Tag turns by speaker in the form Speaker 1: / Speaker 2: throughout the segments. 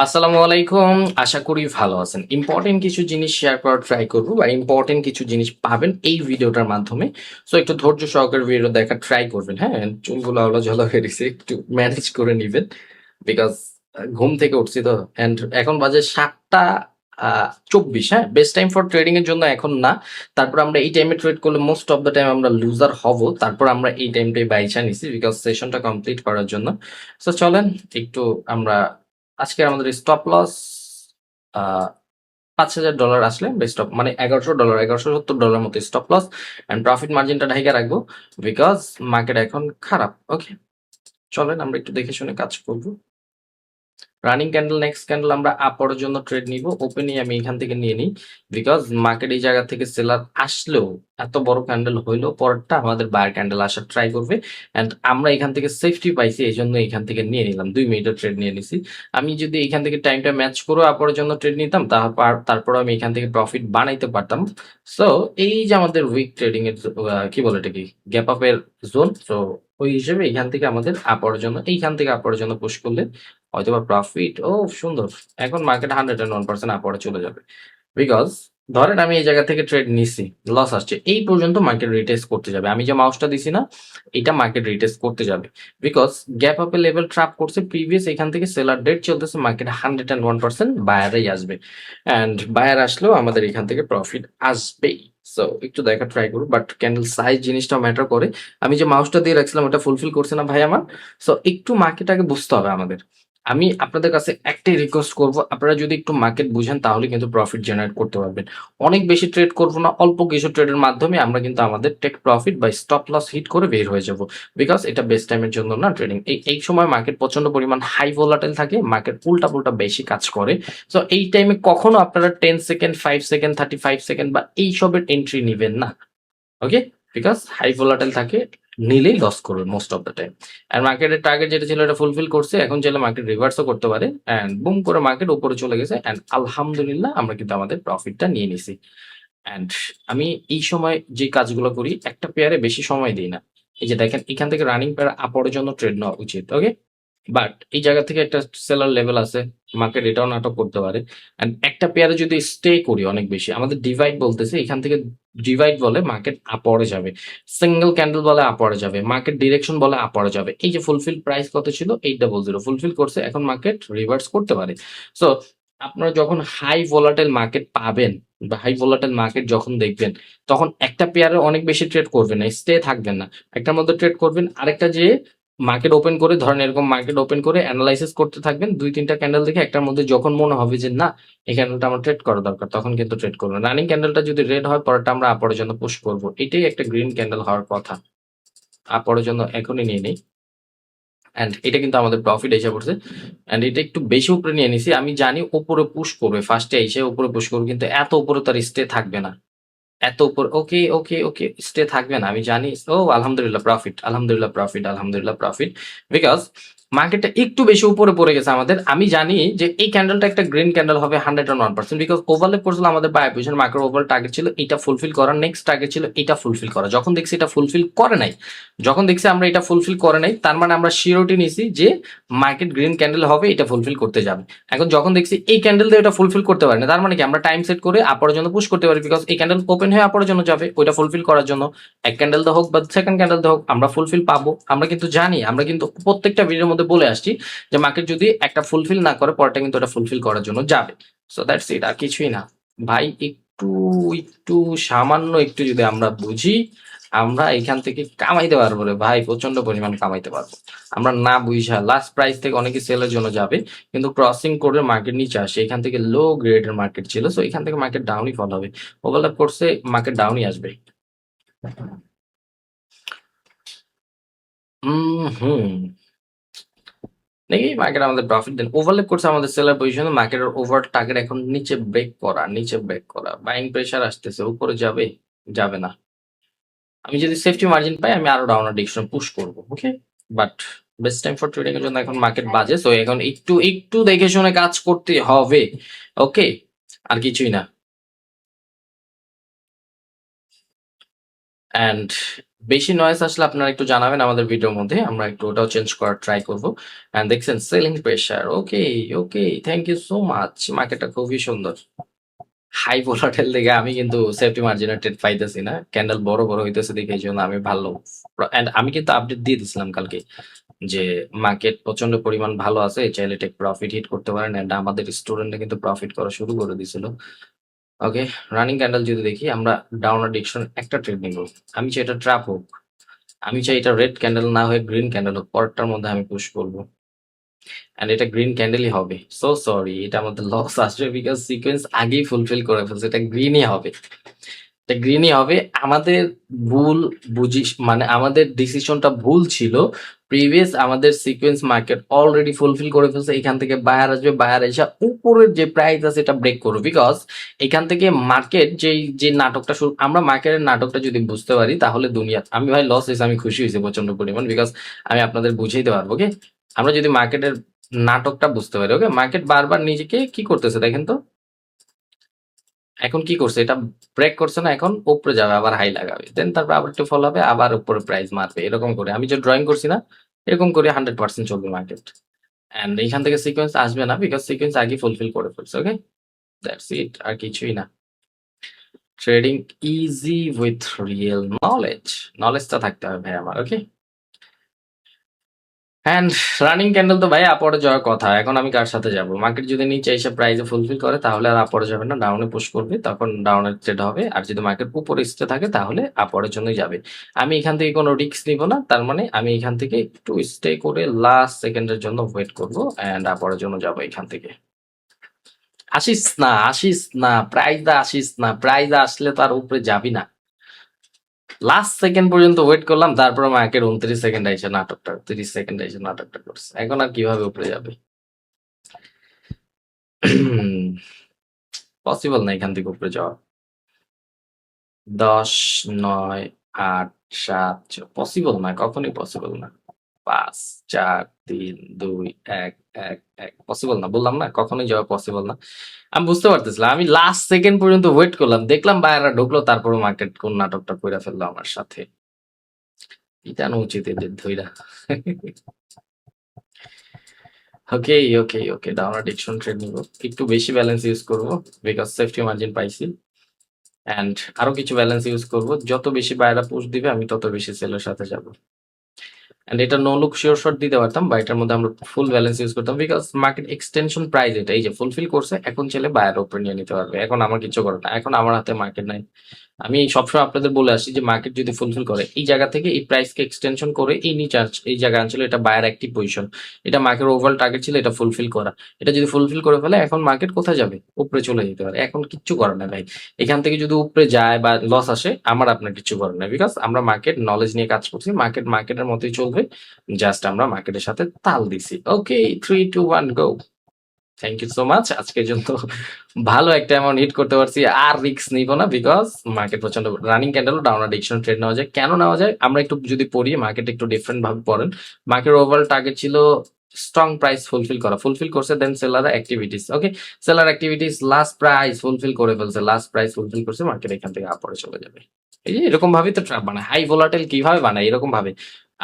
Speaker 1: আসসালামু আলাইকুম। আশা করি ভালো আছেন। ইম্পর্টেন্ট কিছু জিনিস শেয়ার করার ট্রাই করব বা ইম্পর্টেন্ট কিছু জিনিস পাবেন এই ভিডিওটার মাধ্যমে। সো একটু ধৈর্য সহকারে ভিডিও দেখার ট্রাই করবেন, হ্যাঁ? চুলগুলো আউলা-ঝাউলা হয়ে গেছে, একটু ম্যানেজ করে নিবেন। বিকজ ঘুম থেকে উঠছি তো অ্যান্ড এখন বাজে ৭টা ২৪, হ্যাঁ? বেস্ট টাইম ফর ট্রেডিং এর জন্য এখন না। তারপর আমরা এই টাইমে ট্রেড করলে মোস্ট অফ দ্যা টাইম আমরা লুজার হব। তারপর আমরা এই টাইমটাই বাইচা নিছি বিকজ সেশনটা কমপ্লিট করার জন্য। সো চলেন একটু আমরা আজকে আমাদের স্টপ লস $৫,০০০ আসলে স্টপ মানে $১১০০ $১১৭০ মতো স্টপ লস অ্যান্ড প্রফিট মার্জিনটা ঢাইকা রাখবো বিকজ মার্কেট এখন খারাপ। ওকে, চলেন আমরা একটু দেখে শুনে কাজ করব। রানিং ক্যান্ডেল নেক্সট ক্যান্ডেল আমরা আপরের জন্য ট্রেড নিব। ওপেনই আমি এখান থেকে নিয়ে নিই বিকজ মার্কেট এই জায়গা থেকে সেলার আসলেও এত বড় ক্যান্ডেল হইলেও পরেরটা আমাদের বায়ার ক্যান্ডেল আসার ট্রাই করবে অ্যান্ড আমরা এখান থেকে সেফটি পাইছি, এই জন্য এখান থেকে নিয়ে নিলাম। 2 মিনিটের ট্রেড নিয়ে নিছি। আমি যদি এখান থেকে টাইমটা ম্যাচ করে আপরের জন্য ট্রেড নিতাম তারপর আমি এখান থেকে প্রফিট বানাইতে পারতাম। সো এই যে আমাদের উইক ট্রেডিং এর কি বলে এটা কি গ্যাপ আপের জোন। সো ওই হিসেবে এখান থেকে আমাদের আপরের জন্য এইখান থেকে আপরের জন্য পুশ করলে হয়তোবা প্রফিট ও সুন্দর। এখন মার্কেট 101% আপওয়ার্ডে চলে যাবে। বিকজ ধরেন আমি এই জায়গা থেকে ট্রেড নিছি, লস আসছে, এই পর্যন্ত মার্কেট রিটেস্ট করতে যাবে। আমি যে মাউসটা দিছি না, এটা মার্কেট রিটেস্ট করতে যাবে বিকজ গ্যাপ আপে লেভেল ট্র্যাপ করছে প্রিভিয়াস। এখান থেকে সেলার ডেট চলতেছে, মার্কেট 101% বায়ারেই আসবে অ্যান্ড বায়ার আসলেও আমাদের এখান থেকে প্রফিট আসবেই। সো একটু দেখা ট্রাই করবো, বাট ক্যান্ডেল সাইজ জিনিসটা ম্যাটার করে। আমি যে মাউসটা দিয়ে রাখছিলাম ওটা ফুলফিল করছে না ভাই আমার। সো একটু মার্কেট আগে বুঝতে হবে আমাদের। আমি আপনাদের কাছে একটাই রিকোয়েস্ট করব, আপনারা যদি একটু মার্কেট বুঝেন তাহলে কিন্তু প্রফিট জেনারেট করতে পারবেন। অনেক বেশি ট্রেড করব না, অল্প কিছু ট্রেডের মাধ্যমে আমরা কিন্তু আমাদের টেক প্রফিট বা স্টপ লস হিট করে বের হয়ে যাব বিকজ এটা বেস্ট টাইমের জন্য না ট্রেডিং। এই সময় মার্কেট প্রচন্ড পরিমাণ হাই ভোলাটাইল থাকে, মার্কেট উল্টা পুল্টা বেশি কাজ করে। সো এই টাইমে কখনো আপনারা 10 সেকেন্ড 5 সেকেন্ড 35 সেকেন্ড বা এইসবের এন্ট্রি নেবেন না। ওকে, বিকজ হাই ভোলাটাইল থাকে, নিলেই লস করবে মোস্ট অফ দ্য টাইম। আর মার্কেটের টার্গেট যেটা ছিল এটা ফুলফিল করছে, এখন চাইলে মার্কেট রিভার্সও করতে পারে অ্যান্ড বুম করে মার্কেট উপরে চলে গেছে অ্যান্ড আলহামদুলিল্লাহ আমরা কিন্তু আমাদের প্রফিটটা নিয়ে নিছি। অ্যান্ড আমি এই সময় যে কাজগুলো করি, একটা পেয়ারে বেশি সময় দিই না। এই যে দেখেন এখান থেকে রানিং পেয়ার আপরের জন্য ট্রেড নেওয়া উচিত। ওকে, বাট এই জায়গা থেকে একটা সেলার লেভেল আছে, মার্কেট এটাও নাটক করতে পারে। এন্ড একটা পেয়ারে যদি স্টে করি অনেক বেশি, আমাদের ডিভাইড বলতেছে, এখান থেকে ডিভাইড বলে মার্কেট আপরে যাবে, সিঙ্গেল ক্যান্ডেল বলে আপরে যাবে, মার্কেট ডিরেকশন বলে আপরে যাবে। এই যে ফুলফিল প্রাইস কত ছিল 800 ফুলফিল করছে, এখন মার্কেট রিভার্স করতে পারে। সো আপনারা যখন হাই ভোলাটাইল মার্কেট পাবেন বা হাই ভোলাটাইল মার্কেট যখন দেখবেন, তখন একটা পেয়ারে অনেক বেশি ট্রেড করবেন না, স্টে থাকবেন না, একটার মধ্যে ট্রেড করবেন। আরেকটা যে মার্কেট ওপেন করে ধরেন এরকম মার্কেট ওপেন করে অ্যানালাইসিস করতে থাকবেন 2-3টা ক্যান্ডেল দেখে, একটার মধ্যে যখন মনে হবে যে না এই ক্যান্ডেলটা আমার ট্রেড করা দরকার, তখন কিন্তু ট্রেড করবেন। রানিং ক্যান্ডেলটা যদি রেড হয় পরেরটা আমরা আপরের জন্য পুশ করব, এটাই একটা গ্রিন ক্যান্ডেল হওয়ার কথা। আপরের জন্য এখনই নিয়ে নেই অ্যান্ড এটা কিন্তু আমাদের প্রফিট এসে পড়ছে অ্যান্ড এটা একটু বেশি উপরে নিয়ে নিছি। আমি জানি উপরে পুশ করবে, ফার্স্টে এসে উপরে পুশ করবে, কিন্তু এত উপরে তার স্টে থাকবে না। এত উপর ওকে ওকে ওকে স্টে থাকবে না আমি জানি। ও আলহামদুলিল্লাহ প্রফিট, আলহামদুলিল্লাহ প্রফিট, আলহামদুলিল্লাহ প্রফিট। বিকজ মার্কেটটা একটু বেশি উপরে পড়ে গেছে আমাদের। আমি জানি যে এই ক্যান্ডেলটা একটা গ্রিন ক্যান্ডেল হবে 101%, বিকজ ওভারলেপ করছিল আমাদের buy position. Market over target ছিল এটা ফুলফিল করা, নেক্সট টার্গেট ছিল এটা ফুলফিল করা। যখন দেখছি এটা ফুলফিল করে নাই, যখন দেখছি আমরা এটা ফুলফিল করে নাই, তার মানে আমরা শিওরিটি নিছি যে মার্কেট গ্রিন ক্যান্ডেল হবে, এটা ফুলফিল করতে যাবে। এখন যখন দেখছি এই ক্যান্ডেল দিয়ে এটা ফুলফিল করতে পারে না, তার মানে কি আমরা টাইম সেট করে আপরের জন্য পুশ করতে পারি বিকজ এই ক্যান্ডেল ওপেন হয়ে আপরের জন্য যাবে, ওইটা ফুলফিল করার জন্য। এক ক্যান্ডেল তো হোক বা সেকেন্ড ক্যান্ডেল তো হোক আমরা ফুলফিল পাবো। আমরা কিন্তু জানি, আমরা কিন্তু প্রত্যেকটা ভিডিওর মধ্যে বলে আসছি যে মার্কেট যদি একটা ফুলফিল না করে পরটা কিন্তু এটা ফুলফিল করার জন্য যাবে। সো দ্যাটস ইট, আর কিছুই না ভাই। একটু একটু সামান্য একটু যদি আমরা বুঝি, আমরা এখান থেকে কামাইতে পারবো রে ভাই, প্রচন্ড পরিমাণ কামাইতে পারবো। আমরা না বুঝা লাস্ট প্রাইস থেকে অনেকে সেলের জন্য যাবে, কিন্তু ক্রসিং করে মার্কেট নিচে আসে, এখান থেকে লো গ্রেডের মার্কেট ছিল। সো এখান থেকে মার্কেট ডাউনই ফল হবে, ওভারল্যাপ করছে মার্কেট ডাউনই আসবে। হুম, দেখি মার্কেট আমাদের প্রফিট দেন, ওভারল্যাপ করছে আমাদের সেলার পজিশনে, মার্কেটের ওভার টার্গেট এখন নিচে ব্রেক করা, নিচে ব্রেক করা, বাইং প্রেসার আসতেছে, উপরে যাবে, যাবে না। আমি যদি সেফটি মার্জিন পাই আমি আরো ডাউনার ডিরেকশন পুশ করব। Okay, but best time for trading এর জন্য এখন মার্কেট বাজে, সো এখন একটু একটু দেখে শুনে কাজ করতে হবে। ওকে, আর কিছুই না। অ্যান্ড বেশি নয়েজ আসলে আপনারা একটু জানাবেন আমাদের ভিডিওর মধ্যে, আমরা একটু ওটাও চেঞ্জ করার ট্রাই করব। অ্যান্ড দেখছেন selling pressure, okay okay, thank you so much. মার্কেটটা খুবই সুন্দর, হাই ভোলাটাইল দেখে আমি কিন্তু সেফটি মার্জিনের ট্রেড পাইতেছি না, ক্যান্ডেল বড় বড় হইতেছে দেখে এই জন্য আমি ভালো। অ্যান্ড আমি কিন্তু আপডেট দিয়ে দিছিলাম কালকে যে মার্কেট প্রচন্ড পরিমাণ ভালো আছে, চাইলে টেক প্রফিট হিট করতে পারেন। অ্যান্ড আমাদের স্টুডেন্টরা কিন্তু প্রফিট করা শুরু করে দিছিল। ওকে, রানিং ক্যান্ডেল যদি দেখি, আমরা ডাউনার ডিরেকশন একটা ট্রেড নিব। আমি চাই এটা ট্র্যাপ হোক, আমি চাই এটা রেড ক্যান্ডেল না হয়ে গ্রিন ক্যান্ডেল হোক, পরেরটার মধ্যে আমি পুশ করবো। অ্যান্ড এটা গ্রিন ক্যান্ডেলই হবে। সো সরি, এটা আমাদের লস আসবে বিকজ সিকোয়েন্স আগেই ফুলফিল করে ফেলছে, এটা গ্রিনই হবে, এটা গ্রিনই হবে। আমাদের ভুল বুঝিস, মানে আমাদের ডিসিশনটা ভুল ছিল। প্রিভিয়াস আমাদের সিকোয়েন্স মার্কেট অলরেডি ফুলফিল করে ফেলছে, এখান থেকে বায়ার আসবে, বায়ার এসে উপরের যে প্রাইস আছে এটা ব্রেক করবে। বিকজ এখান থেকে মার্কেট যে নাটকটা শুরু, আমরা মার্কেটের নাটকটা যদি বুঝতে পারি তাহলে দুনিয়া, আমি ভাই লস হয়েছে আমি খুশি হয়েছি প্রচন্ড পরিমাণ, বিকজ আমি আপনাদের বুঝাইতে পারবো। ওকে, আমরা যদি মার্কেটের নাটকটা বুঝতে পারি। ওকে, মার্কেট বারবার নিজেকে কি করতেছে দেখেন তো, এখন কি করছে, এটা ব্রেক করছে না, এখন উপরে যাবে, আবার হাই লাগাবে, দেন তারপর আবার একটু ফল হবে, আবার উপরে প্রাইস মারবে, এরকম করে আমি যে ড্রয়িং করছি না, এরকম করে 100% চলবে মার্কেট। এন্ড এখান থেকে সিকোয়েন্স আসবে না, বিকজ সিকোয়েন্স আগে ফুলফিল করে ফেলছে। ওকে, দ্যাটস ইট, আর কিছুই না। Trading easy with real knowledge, নলেজটা থাকতে হবে ভাই আমার। ওকে, অ্যান্ড রানিং ক্যান্ডেল তো ভাই আপরে যাওয়ার কথা, এখন আমি কার সাথে যাব? মার্কেট যদি নিচে এসে প্রাইসে ফুলফিল করে তাহলে আর আপরে যাবে না, ডাউনে পুশ করবে, তখন ডাউনের ট্রেড হবে। আর যদি মার্কেট উপরে স্টে থাকে তাহলে আপরের জন্যই যাবে। আমি এখান থেকে কোনো রিস্ক নিব না, তার মানে আমি এখান থেকে একটু স্টে করে লাস্ট সেকেন্ডের জন্য ওয়েট করব, অ্যান্ড আপরের জন্য যাব এখান থেকে। আসিস না, আসিস না, প্রাইজে আসিস না, প্রাইজে আসলে তো আর উপরে যাবি না। লাস্ট সেকেন্ড পর্যন্ত ওয়েট করলাম, তারপরে মার্কেট 29 সেকেন্ড এসে নাটকটা, 30 সেকেন্ড এসে নাটকটা করছে, এখন আর কিভাবে উপরে যাবে? পসিবল না এখান থেকে উপরে যাওয়া। 10, 9, 8, 7, পসিবল না, কখনোই পসিবল না। 5, 4, 3, 2, 1, 1, 1, পসিবল না, বললাম না কখনোই যাওয়া পসিবল না। আমি বুঝতে পারতেছিলাম, আমি লাস্ট সেকেন্ড পর্যন্ত ওয়েট করলাম, দেখলাম বায়াররা ঢুকলো, তারপরে মার্কেট কোন নাটকটা কইরা ফেললো আমার সাথে। পিটানো উচিত এদের ধইরা। ওকে ওকে ওকে, ডাউনার ডিরেকশন ট্রেড নিব, একটু বেশি ব্যালেন্স ইউজ করব বিকজ সেফটি মার্জিন পাইছি। অ্যান্ড আরো কিছু ব্যালেন্স ইউজ করব, যত বেশি বায়রা পুশ দিবে আমি তত বেশি সেলের সাথে যাব। অ্যান্ড এটা নো লুক শিওর শট দিতে পারতাম, বা এটার মধ্যে আমরা ফুল ব্যালেন্স ইউজ করতাম, বিকজ মার্কেট এক্সটেনশন প্রাইস এটা এই যে ফুলফিল করছে, এখন চাইলে বায়ার উপরে নিয়ে নিতে পারবে। এখন আমার কিছু করার না, এখন আমার হাতে মার্কেট নাই। আমি সবসময় আপনাদের বলে আসি যে মার্কেট যদি ফুলফিল করে এই জায়গা থেকে এই প্রাইসকে এক্সটেনশন করে এই নিচে এই জায়গায় আনছিল, এটা বায়ার অ্যাক্টিভ পজিশন, এটা মার্কেট ওভারঅল টার্গেট ছিল, এটা ফুলফিল করা। এটা যদি ফুলফিল করে ফেলে এখন মার্কেট কোথায় যাবে? উপরে চলে যেতে পারে, এখন কিচ্ছু করার নাই ভাই। এখান থেকে যদি উপরে যায় বা লস আসে, আমার আপনার কিছু করার নাই, বিকজ আমরা মার্কেট নলেজ নিয়ে কাজ করছি, মার্কেট মার্কেটের মতোই চলবে, জাস্ট আমরা মার্কেটের সাথে তাল দিছি। ওকে, 3, 2, 1, গো। থ্যাংক ইউ সো মাচ, আজকের জন্য ভালো একটা অ্যামাউন্ট হিট করতে পারছি, আর রিস্ক নিব না, বিকজ মার্কেট প্রচন্ড রানিং ক্যান্ডেল ডাউনার ডিরেকশন ট্রেড নেওয়া যায়। কেন নেওয়া যায় আমরা একটু যদি পড়ি, মার্কেট একটু ডিফারেন্ট ভাবে পড়েন। মার্কেট ওভারঅল টার্গেট ছিল স্ট্রং প্রাইস ফুলফিল করা, ফুলফিল করছে, then seller activities. Okay, seller activities last price fulfil করে ফেলছে, লাস্ট প্রাইস ফুলফিল করছে, মার্কেট এখান থেকে আপরে চলে যাবে। এই যে এরকম ভাবেই তো ট্র্যাপ বানায়, হাই ভোলাটাইল কিভাবে বানায় এরকম ভাবে।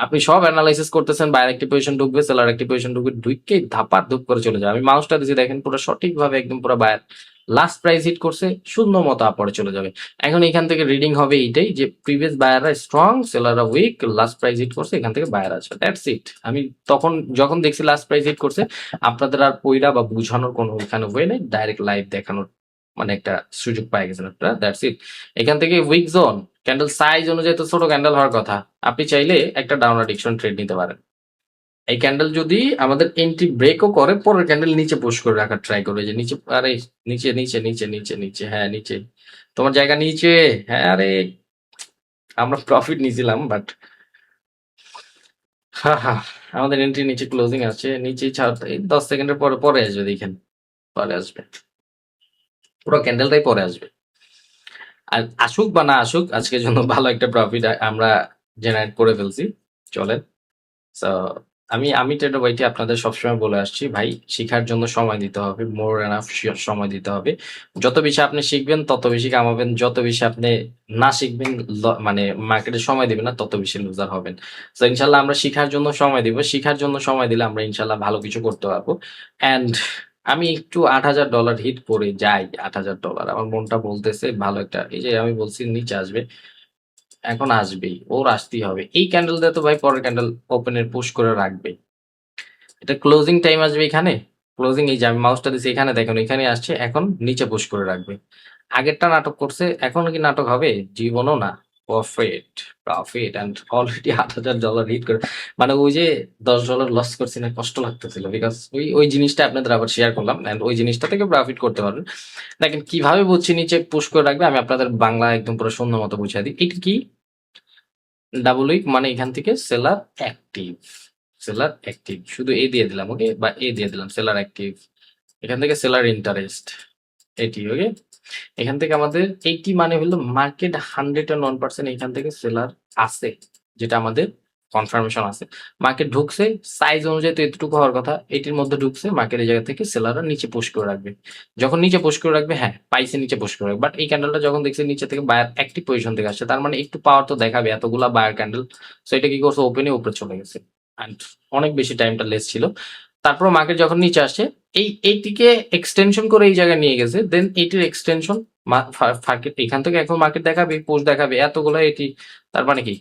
Speaker 1: আপনি সব অ্যানালাইসিস করতেছেন, বায়ার একটি পজিশন ঢুকবে, সেলার একটি পজিশন ঢুকবে, ঢুককেই ধাপার ধুপ করে চলে যায়। আমি মাউসটা দিচ্ছি দেখেন, পুরো সঠিকভাবে একদম পুরো বায়ার লাস্ট প্রাইস হিট করছে, শূন্য মতো আপরে চলে যাবে। এখন এখান থেকে রিডিং হবে এইটাই যে প্রিভিয়াস বায়াররা স্ট্রং, সেলাররা উইক, লাস্ট প্রাইস হিট করছে, এখান থেকে বায়ার আসবে, দ্যাটস ইট। আমি তখন যখন দেখছি লাস্ট প্রাইস হিট করছে, আপনাদের আর পইরা বা বুঝানোর কোনো এখানে ওয়ে নেই, ডাইরেক্ট লাইভ দেখানোর মানে একটা সুযোগ পাই গেছেন আপনারা, দ্যাটস ইট। এখান থেকে উইক জোন, ক্যান্ডেল সাইজ অনুযায়ী তো ছোট ক্যান্ডেল হওয়ার কথা, আপনি চাইলে একটা ডাউনার ডিরেকশন ট্রেড নিতে পারেন। এই ক্যান্ডেল যদি আমাদের এন্ট্রি ব্রেকও করে, পরের ক্যান্ডেল নিচে পুশ করে রাখার ট্রাই করবে, যে নিচে, আরে নিচে নিচে নিচে নিচে নিচে, হ্যাঁ নিচে, তোমার জায়গা নিচে। হ্যাঁ, আরে আমরা প্রফিট নিয়েছিলাম বাট হ্যাঁ হ্যাঁ, আমাদের এন্ট্রি নিচে ক্লোজিং আছে, নিচে ছাড়, এই 10 সেকেন্ডের পরে পরে আসবে দেখেন, পরে আসবে, পুরো ক্যান্ডেলটাই পরে আসবে। আর আসুক বা না আসুক, আজকের জন্য ভালো একটা প্রফিট আমরা জেনারেট করে ফেলছি, চলেন। সো আমি ট্রেডার ভাইটি আপনাদের সবসময় বলে আসছি ভাই, শিখার জন্য সময় দিতে হবে, মোর এনাফ সময় দিতে হবে। যত বেশি আপনি শিখবেন তত বেশি কামাবেন, যত বেশি আপনি না শিখবেন মানে মার্কেটে সময় দিবেন না তত বেশি লুজার হবেন। তো ইনশাল্লাহ আমরা শিখার জন্য সময় দিব, শিখার জন্য সময় দিলে আমরা ইনশাল্লাহ ভালো কিছু করতে পারবো। অ্যান্ড আমি একটু $8,000 হিট করে যাই, $8,000 আমার মনটা বলতেছে ভালো একটা, এই যে আমি বলছি নিচে আসবে, এখন আসবেই, ওর আসতেই হবে। এই ক্যান্ডেল দিয়ে তো ভাই পরের ক্যান্ডেল ওপেনের পুশ করে রাখবে। এটা ক্লোজিং টাইম আসবে এখানে, ক্লোজিং এই যে আমি মাউসটা দিচ্ছি এখানে দেখুন, এখানে আসছে, এখন নিচে পুশ করে রাখবে। আগেরটা নাটক করছে, এখন কি নাটক হবে? জীবনও না। Profit, profit and already $8,000 hit করে, মানে ওই যে $10 লস করছি না, কষ্ট লাগতেছিল, বিকজ ওই জিনিসটা আপনাদের আবার শেয়ার করলাম, অ্যান্ড ওই জিনিসটা থেকে প্রফিট করতে পারবেন। দেখেন কিভাবে বুঝছি নিচে পুশ করে রাখবে, আমি আপনাদের বাংলা একদম পুরো সুন্দর মতো বুঝিয়ে দিই। এটা কি ডাবল উইক, মানে এখান থেকে সেলার অ্যাক্টিভ, সেলার অ্যাক্টিভ শুধু এ দিয়ে দিলাম, ওকে, বা এ দিয়ে দিলাম সেলার অ্যাক্টিভ, এখান থেকে সেলার ইন্টারেস্ট এটি, ওকে। এখান থেকে আমাদের 80 মানে হলো মার্কেট 101% এখান থেকে সেলার আছে, যেটা আমাদের কনফার্মেশন আছে। মার্কেট ঢুকছে, সাইজ অনুযায়ী তো এতটুকু হওয়ার কথা, এটির মধ্যে ঢুকছে, মার্কেট এই জায়গা থেকে সেলাররা নিচে পুশ করে রাখবে। যখন নিচে পুশ করে রাখবে, হ্যাঁ পাইছে নিচে পুশ করে রাখবে, বাট এই ক্যান্ডেলটা যখন দেখছে নিচে থেকে বায়ার অ্যাক্টিভ পজিশন থেকে আসছে, তার মানে একটু পাওয়ার তো দেখাবে, এতগুলা বায়ার ক্যান্ডেল। সো এটা কি করছে, ওপেনে উপরে চলে গেছে, অ্যান্ড অনেক বেশি টাইমটা লেস ছিল। তারপর মার্কেট যখন নিচে আসছে, এইটিকে এক্সটেনশন করে এই জায়গায় নিয়ে গেছে, দেন এইটির এক্সটেনশন এখান থেকে এখন মার্কেট দেখাবে, পোস্ট দেখাবে এতগুলো এটি, তার মানে কি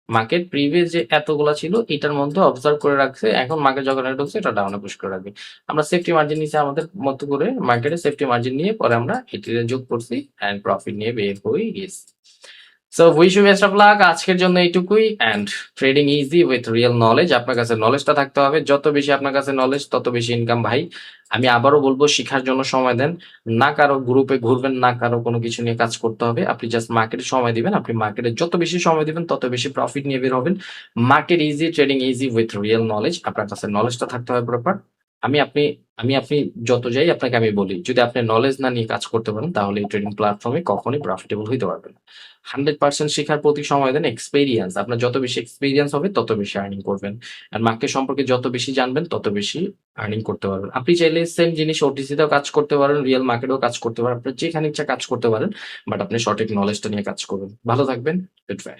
Speaker 1: মার্কেট প্রিভিয়াস যে এতগুলা ছিল এটার মধ্যে অবজার্ভ করে রাখছে, এখন মার্কেট যখন এটা ঢুকছে এটা ডাউনে পুশ করে রাখবে। আমরা সেফটি মার্জিন নিচে আমাদের মতো করে মার্কেটে সেফটি মার্জিন নিয়ে পরে আমরা এটিতে যোগ করছি অ্যান্ড প্রফিট নিয়ে বের হয়ে গেছি। So wish you best of luck, আজকের জন্য এইটুকুই। And trading easy with real knowledge, আপনার কাছে নলেজটা থাকতে হবে, যত বেশি আপনার কাছে নলেজ তত বেশি ইনকাম ভাই। আমি আবারও বলবো শিখার জন্য সময় দেন, না কারো গ্রুপে ঘুরবেন, না কারো কোনো কিছু নিয়ে কাজ করতে হবে, আপনি জাস্ট মার্কেটে সময় দিবেন, আপনি মার্কেটে যত বেশি সময় দিবেন তত বেশি প্রফিট নিয়ে বের হবেন। Market easy, trading easy with real knowledge, আপনার কাছে নলেজটা থাকতে হবে প্রপার। আমি আপনি আপনি যত যাই আপনাকে আমি বলি, যদি আপনি নলেজ না নিয়ে কাজ করতে পারেন তাহলে এই ট্রেডিং প্ল্যাটফর্মে কখনোই প্রফিটেবল হইতে পারবেন না। 100% শেখার প্রতি সময় দেন, এক্সপেরিয়েন্স, আপনার যত বেশি এক্সপেরিয়েন্স হবে তত বেশি আর্নিং করবেন। আর মার্কেট সম্পর্কে যত বেশি জানবেন তত বেশি আর্নিং করতে পারবেন। আপনি চাইলে সেম জিনিস ওটিসিতেও কাজ করতে পারেন, রিয়েল মার্কেটেও কাজ করতে পারেন, আপনার যেখানে ইচ্ছা কাজ করতে পারেন, বাট আপনি সঠিক নলেজটা নিয়ে কাজ করবেন। ভালো থাকবেন, গুড বাই।